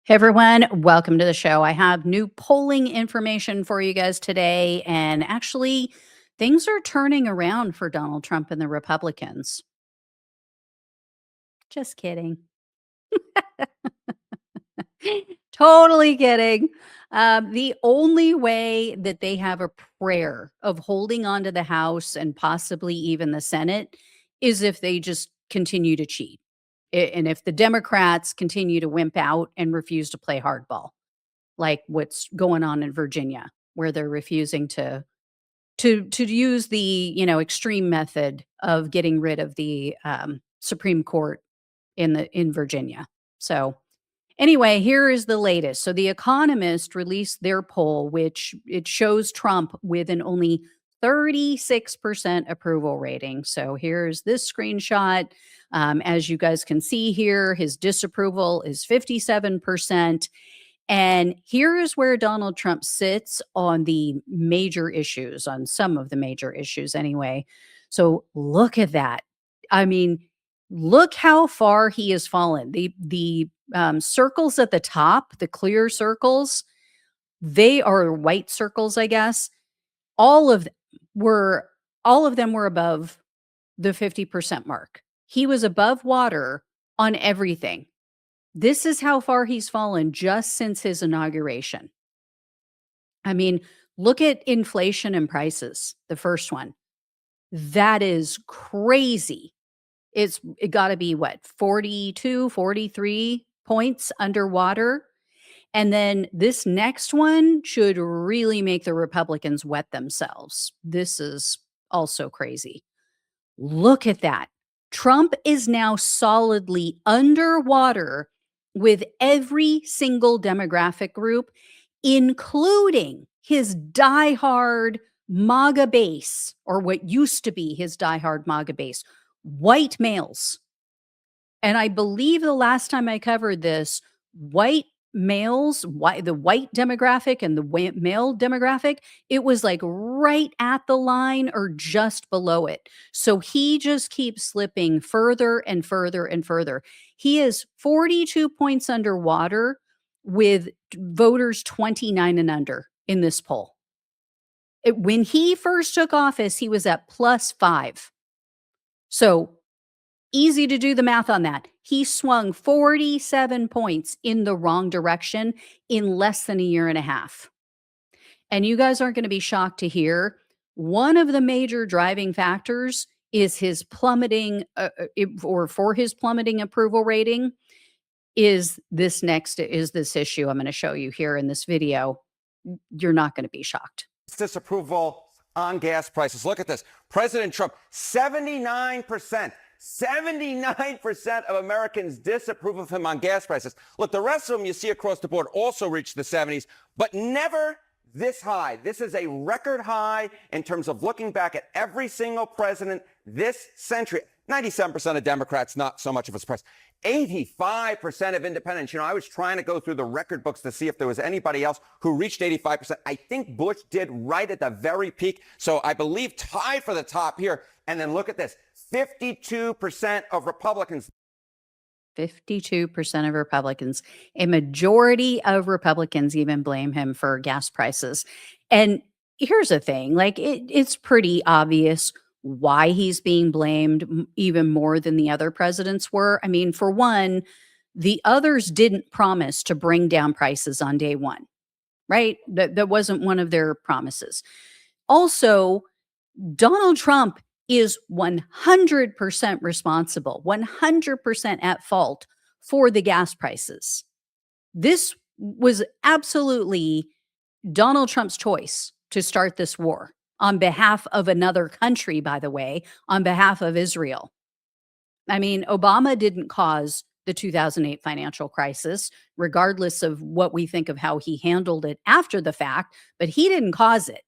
Hey everyone, welcome to the show. I have new polling information for you guys today, and actually, things are turning around for Donald Trump and the Republicans. Just kidding. Totally kidding. The only way that they have a prayer of holding on to the House and possibly even the Senate is if they just continue to cheat. And if the Democrats continue to wimp out and refuse to play hardball, like what's going on in Virginia, where they're refusing to use the, extreme method of getting rid of the, Supreme Court in Virginia. So, anyway, here is the latest. So, The Economist released their poll, which it shows Trump with an only 36% approval rating. So, here's this screenshot. As you guys can see here, his disapproval is 57%. And here is where Donald Trump sits on the major issues, on some of the major issues anyway. So look at that. I mean, look how far he has fallen. The circles at the top, the clear circles, they are white circles, I guess. All of them were all of them were above the 50% mark. He was above water on everything. This is how far he's fallen just since his inauguration. I mean, look at inflation and prices, the first one. That is crazy. It got to be what, 42, 43 points underwater. And then this next one should really make the Republicans wet themselves. This is also crazy. Look at that. Trump is now solidly underwater with every single demographic group, including his diehard MAGA base, or what used to be his diehard MAGA base, white males. And I believe the last time I covered this, white males, the white demographic and the male demographic, it was like right at the line or just below it. So he just keeps slipping further and further and further. He is 42 points underwater with voters 29 and under in this poll. When he first took office, he was at +5. So easy to do the math on that. He swung 47 points in the wrong direction in less than a year and a half. And you guys aren't going to be shocked to hear one of the major driving factors is his plummeting, or for his plummeting approval rating, is this issue I'm going to show you here in this video. You're not going to be shocked. Disapproval on gas prices. Look at this. President Trump, 79%. 79% of Americans disapprove of him on gas prices. Look, the rest of them you see across the board also reached the 70s, but never this high. This is a record high in terms of looking back at every single president this century. 97% of Democrats, not so much of a surprise. 85% of independents. I was trying to go through the record books to see if there was anybody else who reached 85%. I think Bush did right at the very peak. So I believe tied for the top here. And then look at this. 52% of Republicans. 52% of Republicans. A majority of Republicans even blame him for gas prices. And here's the thing, like it's pretty obvious why he's being blamed even more than the other presidents were. I mean, for one, the others didn't promise to bring down prices on day one, right? That wasn't one of their promises. Also, Donald Trump is 100% responsible, 100% at fault for the gas prices. This was absolutely Donald Trump's choice to start this war on behalf of another country, by the way, on behalf of Israel. I mean, Obama didn't cause the 2008 financial crisis, regardless of what we think of how he handled it after the fact, but he didn't cause it.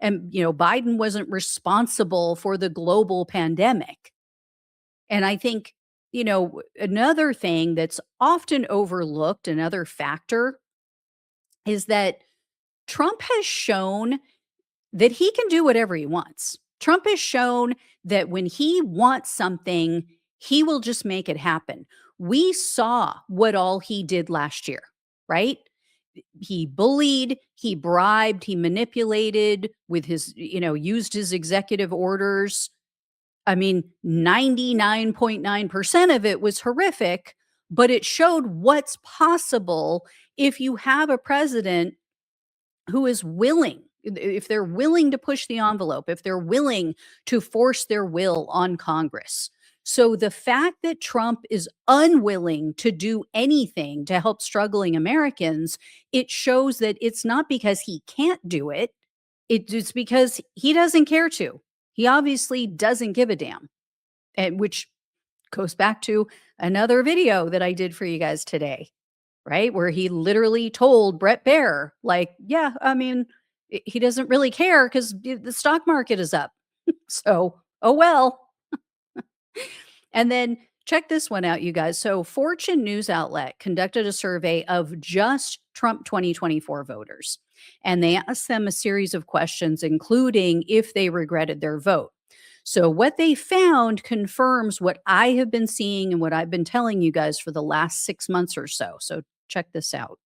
And, Biden wasn't responsible for the global pandemic. And I think, another thing that's often overlooked, another factor, is that Trump has shown that he can do whatever he wants. Trump has shown that when he wants something, he will just make it happen. We saw what all he did last year. right? He bullied, he bribed, he manipulated with his, used his executive orders. I mean, 99.9% of it was horrific, but it showed what's possible if you have a president who is willing, if they're willing to push the envelope, if they're willing to force their will on Congress. So the fact that Trump is unwilling to do anything to help struggling Americans, it shows that it's not because he can't do it. It's because he doesn't care to. He obviously doesn't give a damn. And which goes back to another video that I did for you guys today, right? Where he literally told Brett Baer, like, yeah, I mean, he doesn't really care because the stock market is up. So, oh well. And then check this one out, you guys. So, Fortune News Outlet conducted a survey of just Trump 2024 voters, and they asked them a series of questions, including if they regretted their vote. So, what they found confirms what I have been seeing and what I've been telling you guys for the last 6 months or so. So, check this out.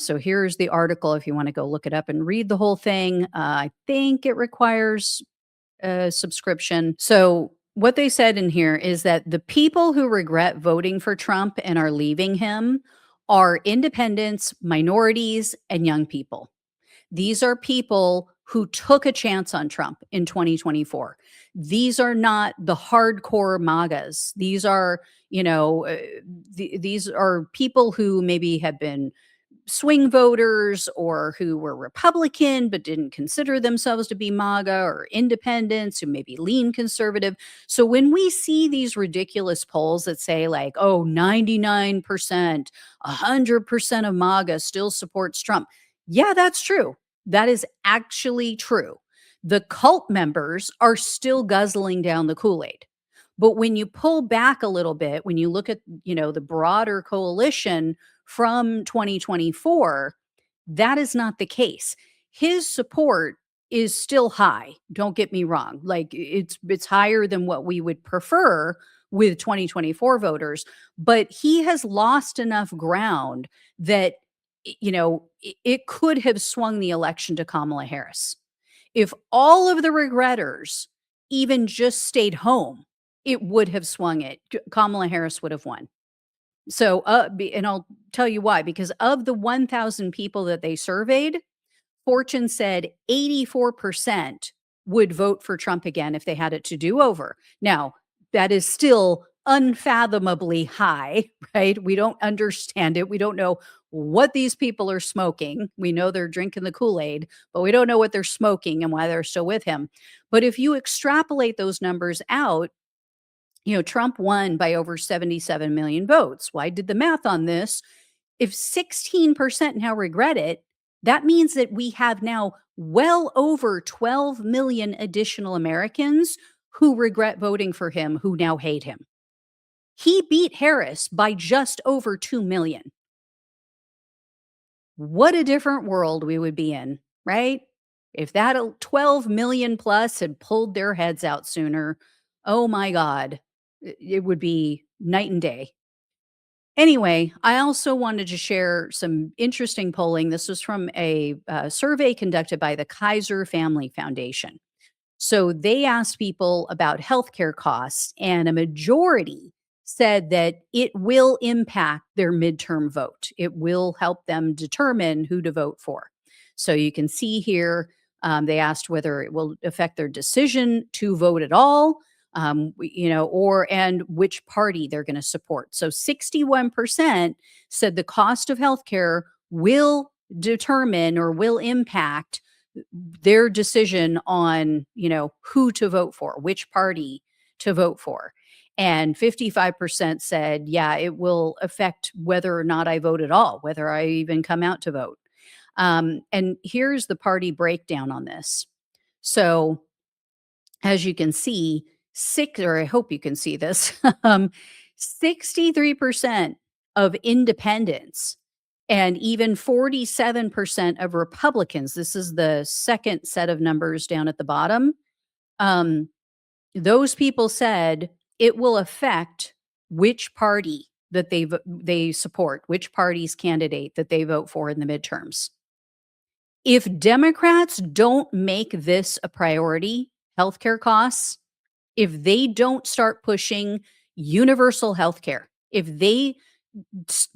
So, here's the article if you want to go look it up and read the whole thing. I think it requires a subscription. So, what they said in here is that the people who regret voting for Trump and are leaving him are independents, minorities, and young people. These are people who took a chance on Trump in 2024. These are not the hardcore MAGAs. These are, these are people who maybe have been swing voters or who were Republican but didn't consider themselves to be MAGA, or independents who maybe lean conservative. So when we see these ridiculous polls that say like, oh, 99%, 100% of MAGA still supports Trump. Yeah, that's true. That is actually true. The cult members are still guzzling down the Kool-Aid. But when you pull back a little bit, when you look at, the broader coalition from 2024, that is not the case. His support is still high. Don't get me wrong. Like it's higher than what we would prefer with 2024 voters, but he has lost enough ground that it could have swung the election to Kamala Harris. If all of the regretters even just stayed home, it would have swung it. Kamala Harris would have won. So, and I'll tell you why, because of the 1,000 people that they surveyed, Fortune said 84% would vote for Trump again if they had it to do over. Now, that is still unfathomably high, right? We don't understand it. We don't know what these people are smoking. We know they're drinking the Kool-Aid, but we don't know what they're smoking and why they're still with him. But if you extrapolate those numbers out, Trump won by over 77 million votes. Well, I did the math on this. If 16% now regret it, that means that we have now well over 12 million additional Americans who regret voting for him, who now hate him. He beat Harris by just over 2 million. What a different world we would be in, right? If that 12 million plus had pulled their heads out sooner, oh my God, it would be night and day. Anyway, I also wanted to share some interesting polling. This was from a survey conducted by the Kaiser Family Foundation. So they asked people about healthcare costs, and a majority said that it will impact their midterm vote. It will help them determine who to vote for. So you can see here, they asked whether it will affect their decision to vote at all, and which party they're going to support. So 61% said the cost of healthcare will determine or will impact their decision on, who to vote for, which party to vote for. And 55% said, yeah, it will affect whether or not I vote at all, whether I even come out to vote. And here's the party breakdown on this. So as you can see, I hope you can see this, 63% of independents and even 47% of Republicans, this is the second set of numbers down at the bottom, those people said it will affect which party that they support, which party's candidate that they vote for in the midterms. If Democrats don't make this a priority, healthcare costs, if they don't start pushing universal healthcare, if they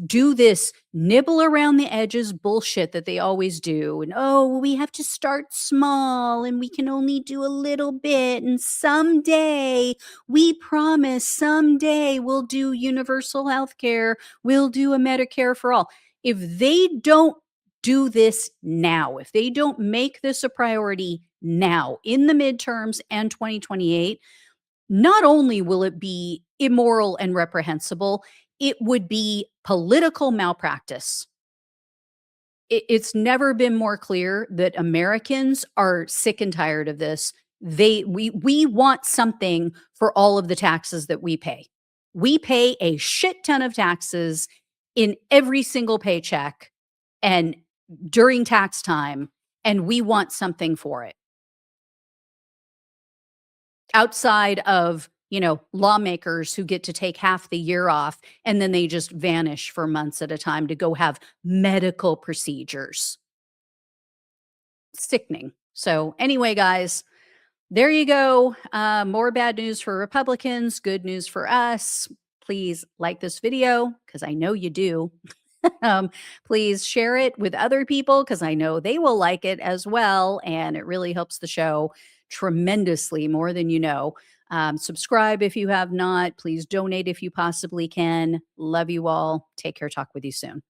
do this nibble around the edges bullshit that they always do, and oh, we have to start small and we can only do a little bit, and someday, we promise someday we'll do universal health care, we'll do a Medicare for all. If they don't do this now, if they don't make this a priority now in the midterms and 2028, not only will it be immoral and reprehensible, it would be political malpractice. It's never been more clear that Americans are sick and tired of this. We want something for all of the taxes that we pay. We pay a shit ton of taxes in every single paycheck and during tax time, and we want something for it. Outside of, lawmakers who get to take half the year off and then they just vanish for months at a time to go have medical procedures. Sickening. So, anyway, guys, there you go. More bad news for Republicans, good news for us. Please like this video because I know you do. Please share it with other people because I know they will like it as well. And it really helps the show tremendously, more than you know. Subscribe if you have not. Please donate if you possibly can. Love you all. Take care. Talk with you soon.